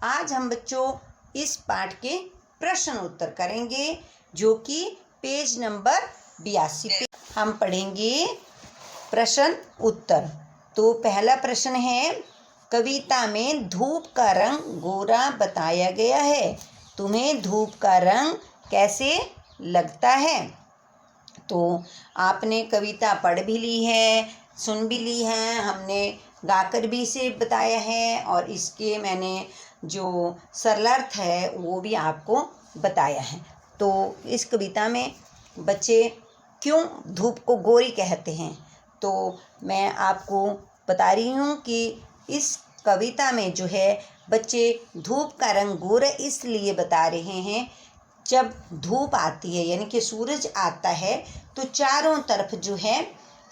आज हम बच्चों इस पाठ के प्रश्न उत्तर करेंगे, जो कि पेज नंबर 82 पे हम पढ़ेंगे प्रश्न उत्तर। तो पहला प्रश्न है, कविता में धूप का रंग गोरा बताया गया है, तुम्हें धूप का रंग कैसे लगता है? तो आपने कविता पढ़ भी ली है, सुन भी ली है, हमने गाकर भी इसे बताया है और इसके मैंने जो सरलार्थ है वो भी आपको बताया है। तो इस कविता में बच्चे क्यों धूप को गोरी कहते हैं, तो मैं आपको बता रही हूँ कि इस कविता में जो है बच्चे धूप का रंग गोरा इसलिए बता रहे हैं, जब धूप आती है यानी कि सूरज आता है तो चारों तरफ जो है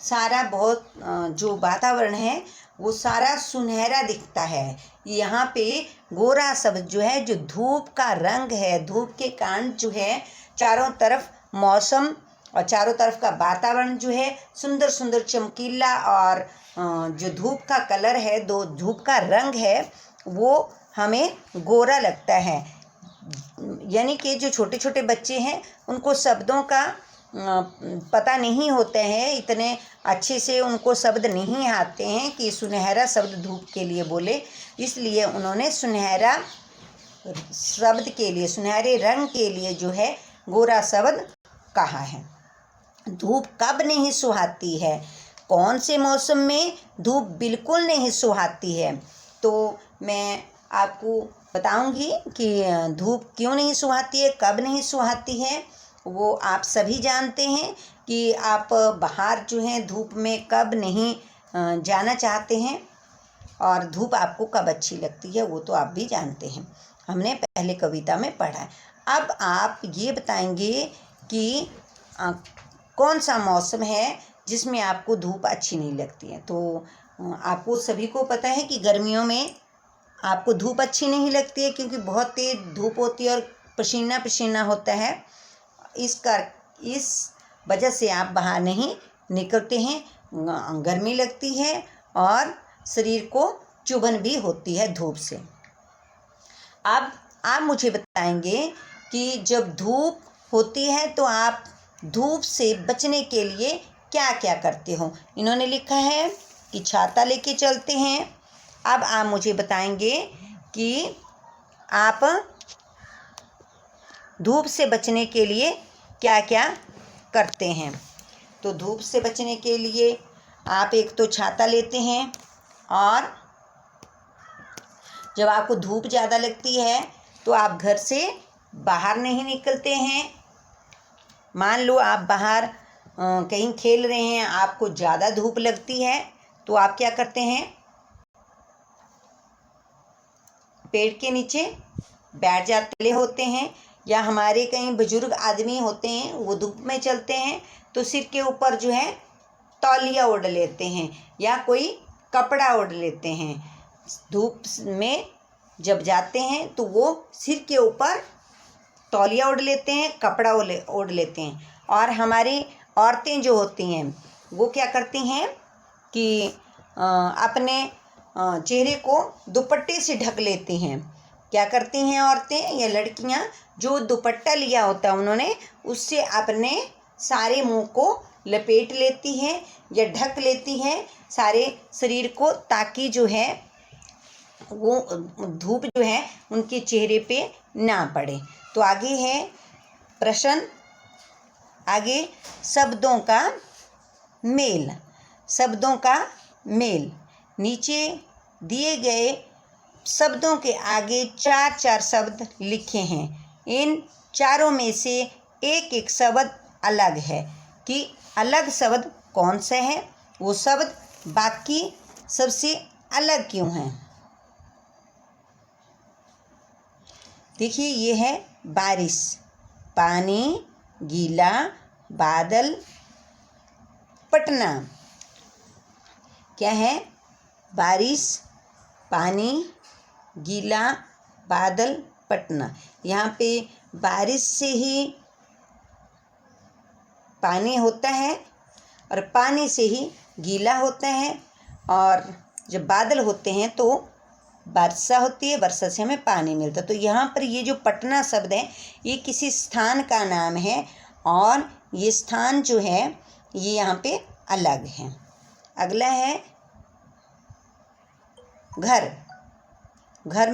सारा बहुत जो वातावरण है वो सारा सुनहरा दिखता है। यहाँ पे गोरा शब्द जो है, जो धूप का रंग है, धूप के कारण जो है चारों तरफ मौसम और चारों तरफ का वातावरण जो है सुंदर सुंदर चमकीला, और जो धूप का कलर है, दो धूप का रंग है वो हमें गोरा लगता है। यानी कि जो छोटे छोटे बच्चे हैं उनको शब्दों का पता नहीं होते हैं, इतने अच्छे से उनको शब्द नहीं आते हैं कि सुनहरा शब्द धूप के लिए बोले, इसलिए उन्होंने सुनहरा शब्द के लिए, सुनहरे रंग के लिए जो है गोरा शब्द कहा है। धूप कब नहीं सुहाती है? कौन से मौसम में धूप बिल्कुल नहीं सुहाती है? तो मैं आपको बताऊंगी कि धूप क्यों नहीं सुहाती है, कब नहीं सुहाती है। वो आप सभी जानते हैं कि आप बाहर जो हैं धूप में कब नहीं जाना चाहते हैं, और धूप आपको कब अच्छी लगती है वो तो आप भी जानते हैं, हमने पहले कविता में पढ़ा है। अब आप ये बताएंगे कि कौन सा मौसम है जिसमें आपको धूप अच्छी नहीं लगती है। तो आपको सभी को पता है कि गर्मियों में आपको धूप अच्छी नहीं लगती है, क्योंकि बहुत तेज़ धूप होती है और पसीना पसीना होता है। इस वजह से आप बाहर नहीं निकलते हैं, गर्मी लगती है और शरीर को चुभन भी होती है धूप से। अब आप मुझे बताएंगे कि जब धूप होती है तो आप धूप से बचने के लिए क्या क्या करते हो। इन्होंने लिखा है कि छाता लेके चलते हैं। अब आप मुझे बताएंगे कि आप धूप से बचने के लिए क्या क्या करते हैं। तो धूप से बचने के लिए आप एक तो छाता लेते हैं, और जब आपको धूप ज़्यादा लगती है तो आप घर से बाहर नहीं निकलते हैं। मान लो आप बाहर कहीं खेल रहे हैं, आपको ज़्यादा धूप लगती है तो आप क्या करते हैं, पेड़ के नीचे बैठ जाते होते हैं, या हमारे कहीं बुजुर्ग आदमी होते हैं वो धूप में चलते हैं तो सिर के ऊपर जो है तौलिया ओढ़ लेते हैं या कोई कपड़ा ओढ़ लेते हैं। धूप में जब जाते हैं तो वो सिर के ऊपर तौलिया ओढ़ लेते हैं, कपड़ा ओढ़ लेते हैं। और हमारी औरतें जो होती हैं वो क्या करती हैं कि अपने चेहरे को दुपट्टे से ढक लेती हैं। क्या करती हैं औरतें या लड़कियां, जो दुपट्टा लिया होता है उन्होंने उससे अपने सारे मुंह को लपेट लेती हैं या ढक लेती हैं सारे शरीर को, ताकि जो है वो धूप जो है उनके चेहरे पे ना पड़े। तो आगे है प्रश्न, आगे शब्दों का मेल। शब्दों का मेल, नीचे दिए गए शब्दों के आगे चार चार शब्द लिखे हैं। इन चारों में से एक एक शब्द अलग है, कि अलग शब्द कौन सा है, वो शब्द बाकी सबसे अलग क्यों है। देखिए, ये है बारिश, पानी, गीला, बादल, पटना। क्या है? बारिश, पानी, गीला, बादल, पटना। यहाँ पे बारिश से ही पानी होता है और पानी से ही गीला होता है, और जब बादल होते हैं तो वर्षा होती है, वर्षा से हमें पानी मिलता है। तो यहाँ पर ये जो पटना शब्द है ये किसी स्थान का नाम है और ये स्थान जो है ये यहाँ पे अलग है। अगला है घर। घर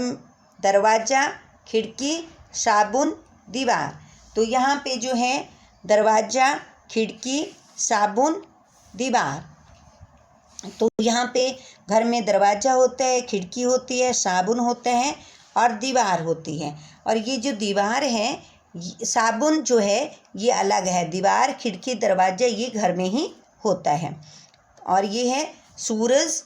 दरवाज़ा, खिड़की, साबुन, दीवार। तो यहाँ पे जो है दरवाज़ा, खिड़की, साबुन, दीवार। तो यहाँ पे घर में दरवाज़ा होता है, खिड़की होती है, साबुन होते हैं और दीवार होती है। और ये जो दीवार है, साबुन जो है ये अलग है, दीवार, खिड़की, दरवाज़ा ये घर में ही होता है। और ये है सूरज,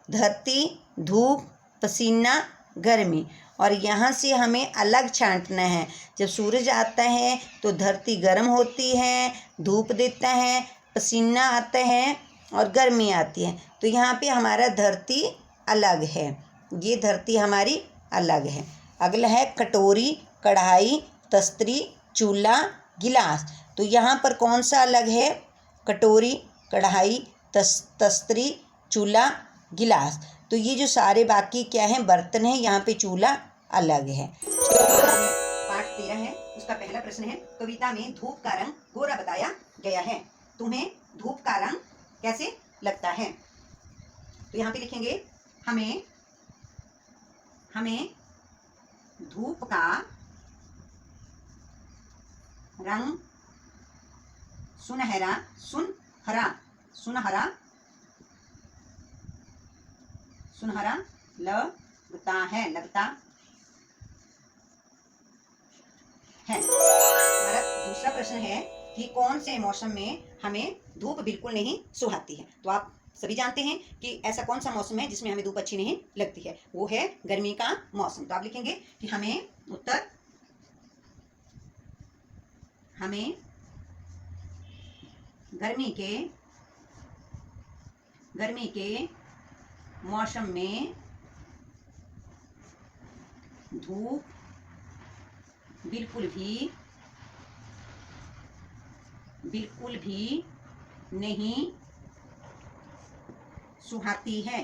धरती, धूप, पसीना, गर्मी। और यहाँ से हमें अलग छांटना है। जब सूरज आता है तो धरती गर्म होती है, धूप देता है, पसीना आता है और गर्मी आती है। तो यहाँ पे हमारा धरती अलग है, ये धरती हमारी अलग है। अगला है कटोरी, कढ़ाई, तस्तरी, चूल्हा, गिलास। तो यहाँ पर कौन सा अलग है? कटोरी, कढ़ाई, तस्तरी, चूल्हा, गिलास। तो ये जो सारे बाकी क्या हैं बर्तन हैं, यहाँ पे चूल्हा अलग है। पाठ 13 है, उसका पहला प्रश्न है कविता में धूप का रंग गोरा बताया गया है, तुम्हें धूप का रंग कैसे लगता है? तो यहाँ पे लिखेंगे हमें धूप का रंग सुनहरा लगता है। हमारा दूसरा प्रश्न है कि कौन से मौसम में हमें धूप बिल्कुल नहीं सुहाती है? तो आप सभी जानते हैं कि ऐसा कौन सा मौसम है जिसमें हमें धूप अच्छी नहीं लगती है, वो है गर्मी का मौसम। तो आप लिखेंगे कि हमें गर्मी के मौसम में धूप बिल्कुल भी नहीं सुहाती है।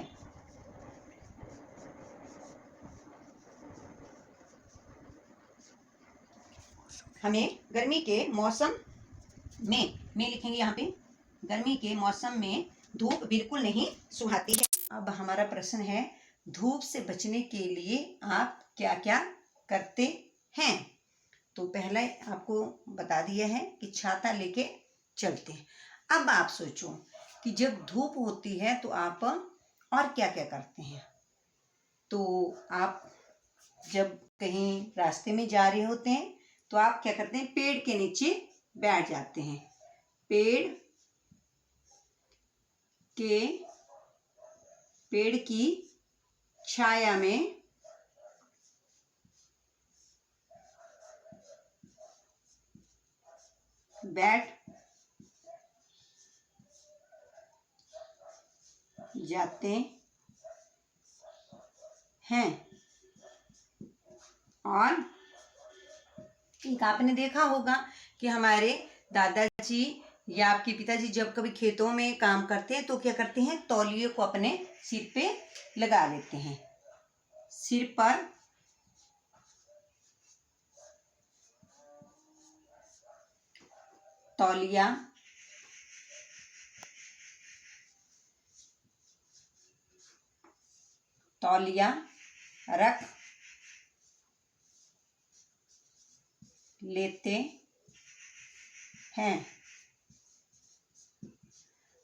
हमें गर्मी के मौसम में लिखेंगे यहाँ पे गर्मी के मौसम में धूप बिल्कुल नहीं सुहाती है। अब हमारा प्रश्न है धूप से बचने के लिए आप क्या क्या करते हैं? तो पहले आपको बता दिया है कि छाता लेके चलते हैं। अब आप सोचो कि जब धूप होती है तो आप और क्या क्या करते हैं? तो आप जब कहीं रास्ते में जा रहे होते हैं तो आप क्या करते हैं? पेड़ के नीचे बैठ जाते हैं। पेड़ की छाया में बैठ जाते हैं। और एक आपने देखा होगा कि हमारे दादाजी या आपके पिताजी जब कभी खेतों में काम करते हैं तो क्या करते हैं? तौलिए को अपने सिर पे लगा लेते हैं। सिर पर तौलिया रख लेते हैं।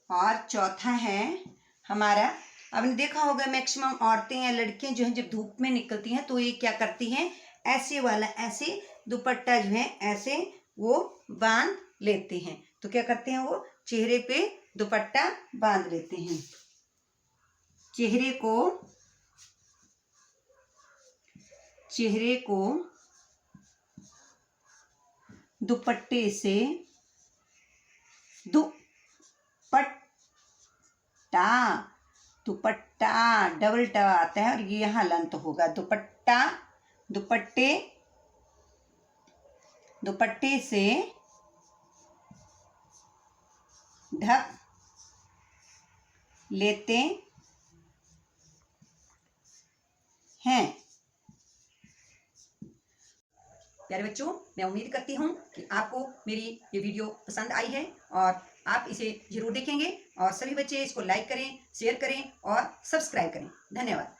और चौथा है हमारा, आपने देखा होगा मैक्सिमम औरतें या लड़कियां जो हैं जब धूप में निकलती हैं तो ये क्या करती हैं? ऐसे दुपट्टा जो है ऐसे वो बांध लेते हैं। तो क्या करते हैं? वो चेहरे पे दुपट्टा बांध लेते हैं। चेहरे को दुपट्टे से दुपट्टा डबल ट आता है और ये यहाँ लंत होगा। दुपट्टे से ढक लेते हैं। प्यारे बच्चों, मैं उम्मीद करती हूँ कि आपको मेरी ये वीडियो पसंद आई है और आप इसे जरूर देखेंगे और सभी बच्चे इसको लाइक करें, शेयर करें और सब्सक्राइब करें। धन्यवाद।